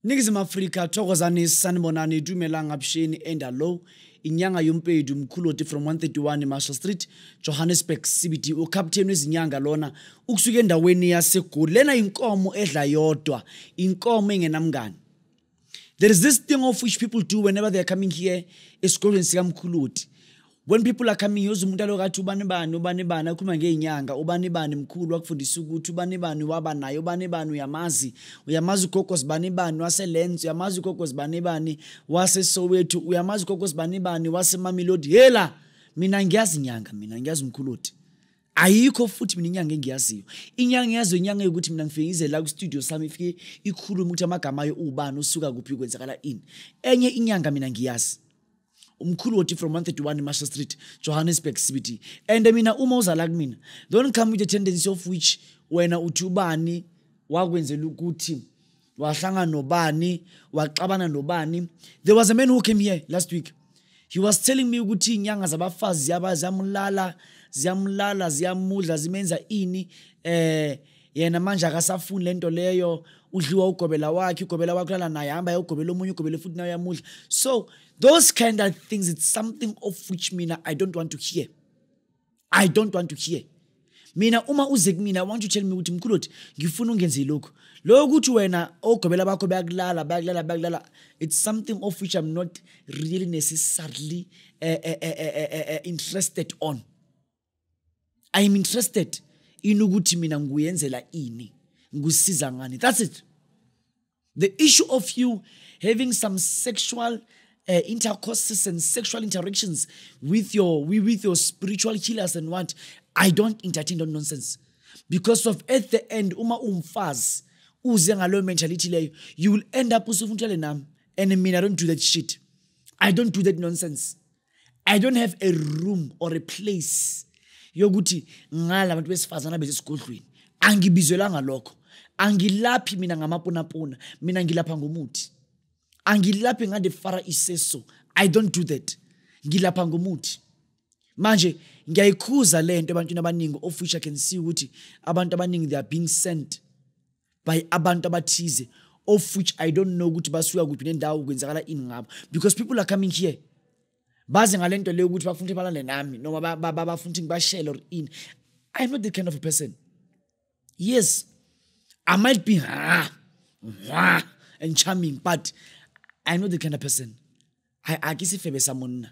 Nigizim Africa thokozani sanibonani dumelanga bsheni endalo Inyanga YO MPEDI umkhuloti from 131 Marshall Street Johannesburg CBD ucaptain wezinyanga lona ukusuka endaweni yaseGoli lena inkomo edla yodwa inkomo engenamngani. There is this thing of which people do whenever they are coming here esikolweni sikamkhuloti. When people are coming here umuntu alokathi ubani bani akhuluma ngeinyanga ubani bani mkhulu wakufundisa ukuthi ubani bani waba nayo ubani bani uyamazi ugogos bani waseLens uyamazi ugogos bani waseSoweto uyamazi ugogos bani waseMamelodi hela mina ngiyazi inyanga mina ngiyazi umkhuloti ayikho futhi mina inyanga engiyaziyo inyanga yazo inyanga ukuthi mina ngifike ize la ku studio sami ifike ikhuluma ukuthi amagama ayo ubani usuka kuphi kwenzakala ini enye inyanga mina ngiyazi umkhuloti from 131 Marshall Street Johannesburg CBD and mina uma uzala kumina don't come with the tendency of which wena uthi ubani wakwenzela ukuthi wahlangana nobani waxabana nobani. There was a man who came here last week. He was telling me ukuthi inyanga zabafazi ziyamlala ziyamudla zimenza ini yena manje akasafuni lento leyo udliwa ugobela wakhe lala naye hamba yogobela omunye ugobela futhi nayo yamudla. So those kind of things, it's something of which mina I don't want to hear. I don't want to hear. Mina uma uze kumina I want to tell me ukuthi mkhuloti ngifuna ungenze lokho ukuthi wena ogobela bakho bayakulala it's something of which I'm not really necessarily interested on. I am interested in ukuthi mina nguyenzela ini ngusiza ngani. That's it. The issue of you having some sexual intercourses and sexual interactions with your spiritual healers and what, I don't entertain that nonsense. Because of at the end uma umfazi uze ngalo mentality leyo you will end up usufuntele nami and I don't do that shit. I don't do that nonsense. I don't have a room or a place yokuthi ngala abantu besifazana bezesigodlweni angibizwelanga lokho angilaphi mina ngamapunapuna mina ngilapha ngumuthi angilaphi ngade fara iseso. I don't do that. Ngilapha ngumuthi manje ngiyayikhuza lento abantwana abaningi of which I can see ukuthi abantu abaningi they are being sent by abantu abathize of which I don't know ukuthi basuka kuphi nendawo kwenzakala ini ngabo because people are coming here baze ngalento leyo ukuthi bafuna balale nami noma bafuna ngibashele or in. I'm not the kind of a person. Yes, I might be and charming, but I'm not the kind of person. I guess if someone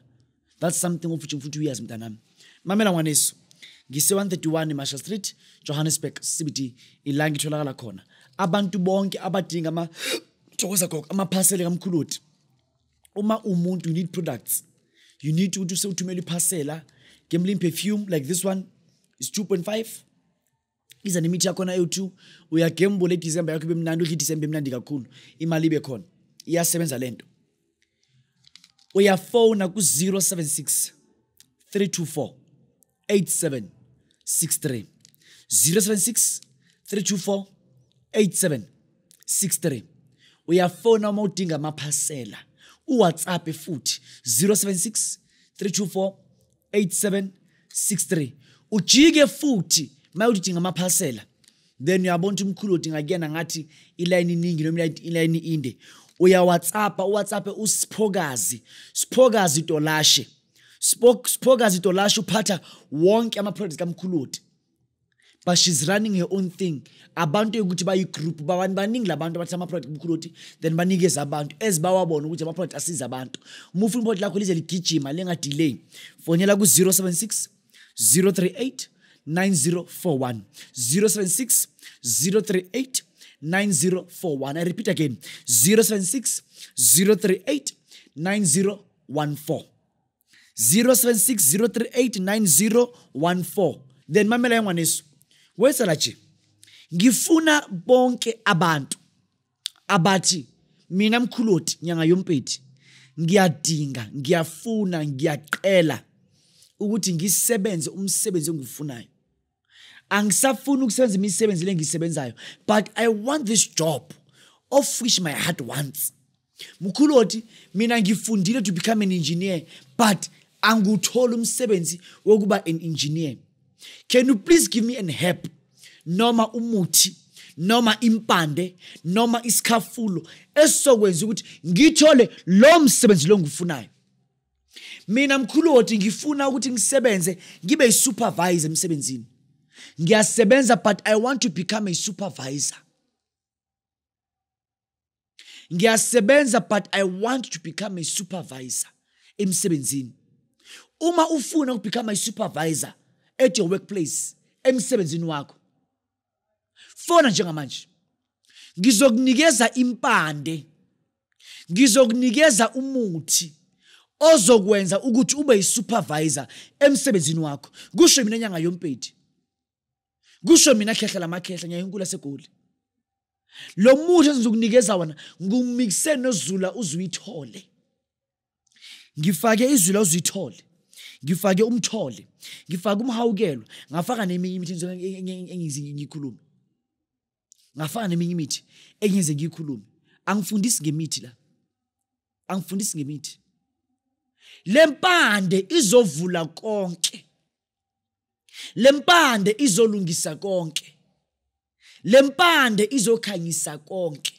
that's something of which you 2 years mntanami. Mamela ngwaneso. Ngise 131 Marshall Street, Johannesburg CBD ilanga itholakala khona. Abantu bonke abadinga ama parcel kamkhuloti. Uma umuntu you need products. You need to uthumela iparcela. Gambling perfume like this one is 2.5. Iza nemithi yakho na yo2 uyagamble eDecember yakho bemnandi uthi December emnandi kakhulu imali ibe khona iyasebenza lento. Uyafona ku 076 324 8763 076 324 8763. Uyafona uma udinga amaphasela uWhatsApp futhi 076 324 8763. Ujike futhi mawudinga amaphasela then uyabona umkhuloti ngakuyena ngathi iline iningi noma iline inde uya WhatsApp usiphokazi dolashe Spogazi dolashe uphatha wonke ama products kamkhuloti but she's running her own thing. Abantu ukuthi bayi group babantu baningi labantu abathi ama product kamkhuloti then banikeza abantu ezibawabona ukuthi ama product asiza abantu. Mufuna import lakho lize ligijima lenga delay fonela ku 076 038 9041 076 038 9041. I repeat again 076 038 9014 076 038 9014. Then mamela yangwaneso wesala nje ngifuna bonke abantu abathi mina mkhuloti Inyanga YO MPEDI ngiyadinga ngiyafuna ngiyaqela ukuthi ngisebenze umsebenzi engifunayo. Angisafuni ukusebenza imisebenzi lengisebenzayo, but I want this job of which my heart wants. Mkhuloti, mina ngifundile to become an engineer, but anguthola umsebenzi wokuba an engineer. Can you please give me an help? Noma umuthi, noma impande, noma isikhafulo esizokwenza ukuthi ngithole lo msebenzi lo ngifunayo. Mina mkhuloti ngifuna ukuthi ngisebenze ngibe yi-supervisor emsebenzini. Ngiyasebenza but I want to become a supervisor. Ngiyasebenza but I want to become a supervisor emsebenzini. Uma ufuna ukubecome a supervisor at your workplace, emsebenzini wakho, fona njengamanje. Ngizokunikeza impande. Ngizokunikeza umuthi ozokwenza ukuthi ube yi-supervisor emsebenzini wakho. Kusho mina Inyanga YoMPEDI. Kusho mina khehla lamakhehla nyayinkulu yaseGoli. Lo muthi engizokunikeza wona ngumikise noZula uzuyithole. Ngifake iZula uzuyithole. Ngifake umthole. Ngifake umhawukelo. Ngafaka neminye imithi engize ngiyikhulume. Ngafaka neminye imithi engize ngiyikhulume. Angifundisi ngemithi la. Angifundisi ngemithi. Lempande izovula konke. Lempande izolungisa konke. Lempande izokhanyisa konke.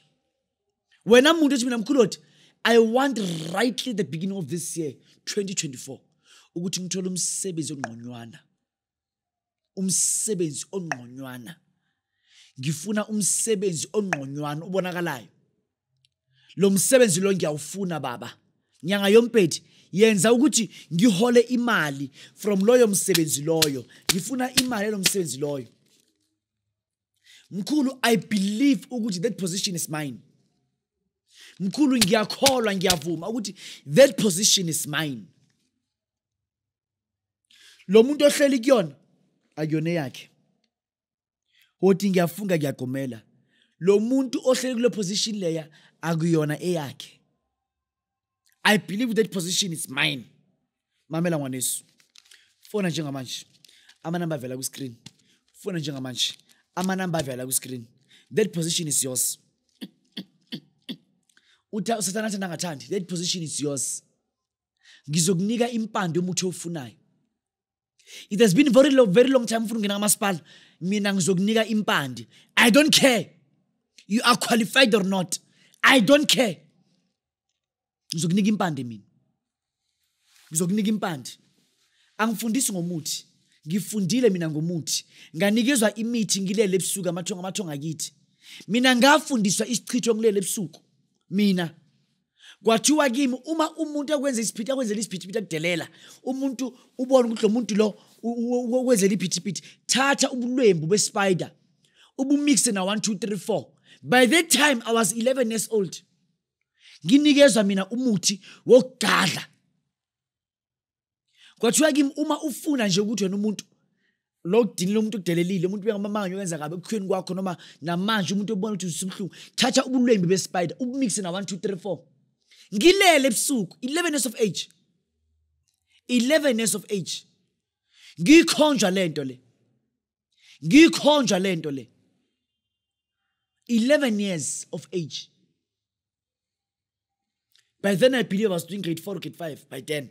Wena muntu ethi mina mkhuloti, I want rightly the beginning of this year 2024 ukuthi ngithole umsebenzi ongqonywana. Umsebenzi ongqonywana. Ngifuna umsebenzi ongqonywana ubonakalayo. Lo msebenzi lo ngiyawufuna baba. Inyanga YoMPEDI yenza ukuthi ngihole imali from loyo msebenzi loyo. Ngifuna imali lo msebenzi loyo. Mkhulu, I believe ukuthi that position is mine. Mkhulu, ngiyakholwa ngiyavuma ukuthi that position is mine. Lo muntu ohleli kuyona akuyona yakhe. Hothi ngiyafunga ngiyagomela. Lo muntu ohleli kule position leya akuyona eyakhe. I believe that position is mine. Mamela ngwanesu. Fona njengamanje. Ama number avela ku screen. Fona njengamanje. Ama number avela ku screen. That position is yours. Uta Satan nangathandi. That position is yours. Ngizokunika impande umuthi ofunayo. It has been very long time ufuna ngena kamasipala. Mina ngizokunika impande. I don't care. You are qualified or not. I don't care. Ngizokunika impande mina. Ngizokunika impande. Angifundisi ngomuthi. Ngifundile mina ngomuthi. Nganikezwa imithi ngilele ebusuku amathonga akithi. Mina ngafundiswa isichitho ngilele ebusuku. Mina kwathiwa kimi uma umuntu akwenza isiphiti akwenzela isiphithiphithi akudelela. Umuntu ubona ukuthi lo muntu lo ukwenzela iphithiphithi. Thatha ubulwembu bespider. Ubumixe na 1 2 3 4. By that time I was 11 years old. Nginikezwa mina umuthi wokugadla. Kwathiwa kimi uma ufuna nje ukuthi wena umuntu lokudini lo muntu okudelelile, umuntu bengamamanga ukwenza kabe ekukhweni kwakho noma namanje umuntu obona ukuthi usibhlungu, thatha ubulwembu bespider ubumixe na 1 2 3 4. Ngilele ebusuku 11 years of age. 11 years of age. Ngikhonjwa lento le. Ngikhonjwa lento le. 11 years of age. By then I believe I was doing grade 4 or grade 5 by then.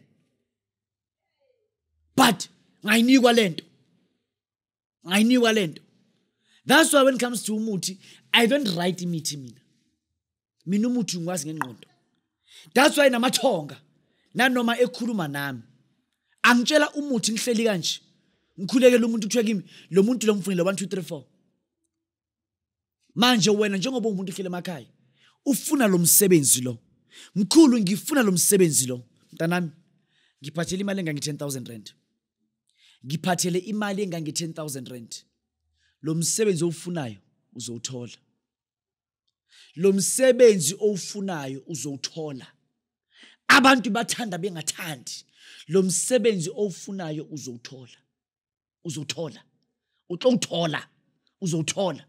But I knew lento. I knew lento. That's why when it comes to umuthi, I don't write imithi mina. Mina umuthi ngwazi ngengqondo. That's why namathonga nanoma ekhuluma nami angitshela umuthi ngihleli kanje. Ngikhulekela umuntu kuthiwa kimi lo muntu lo mfunile 1 2 3 4. Manje wena njengoba umuntu ehlele emakhaya ufuna lo msebenzi lo. Mkhulu, ngifuna lo msebenzi lo. Mntanami, ngiphathele imali engange 10,000 rand. Ngiphathele imali engange 10,000 rand. Lo msebenzi ofunayo uzowuthola. Lo msebenzi ofunayo uzowuthola. Abantu bathanda bengathandi. Lo msebenzi ofunayo uzowuthola. Uzowuthola. Utlowuthola. Uzowuthola.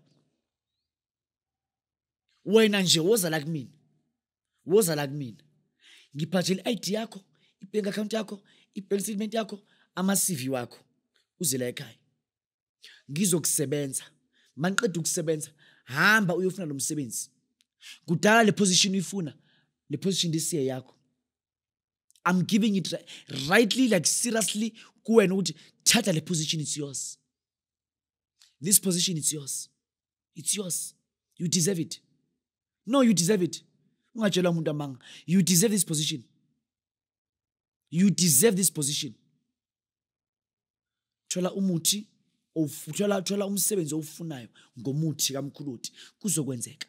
Wena nje woza la kimi. Woza la kimi. Ngiphathele ID yakho, ibank account yakho, ibank statement yakho, ama CV wakho. Uze la ekhaya. ngizokusebenza maniqeda ukusebenza hamba uyofuna lo msebenzi kudala le position uyifuna le position disiye yakho I'm giving it rightly like seriously kuwena ukuthi thatha le position it's yours this position it's yours you deserve it no you deserve it ungatshela umuntu amanga you deserve this position thola umuthi thola umsebenzi ofunayo ngomuthi kaMkhuluthi kuzokwenzeka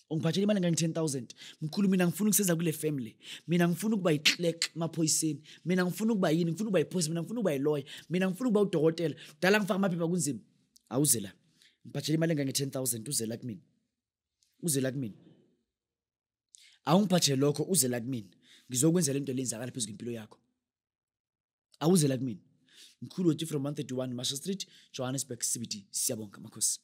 ungiphathele imali ngangi-10,000 mkhulu mina ngifuna ukusenza kule family mina ngifuna ukuba yi-clerk emaphoyiseni mina ngifuna ukuba yini ngifuna ukuba yi-police mina ngifuna ukuba yi-lawyer mina ngifuna ukuba udokotela dala ngifaka amaphepha kunzima awuze la ngiphathele imali ngangi-10,000 uze la kumina awungiphathele lokho uze la kumina ngizokwenzela into lenzakala phezulu impilo yakho awuze la kumina Umuthi from 131 Marshall Street Johannesburg CBD siyabonga makhosi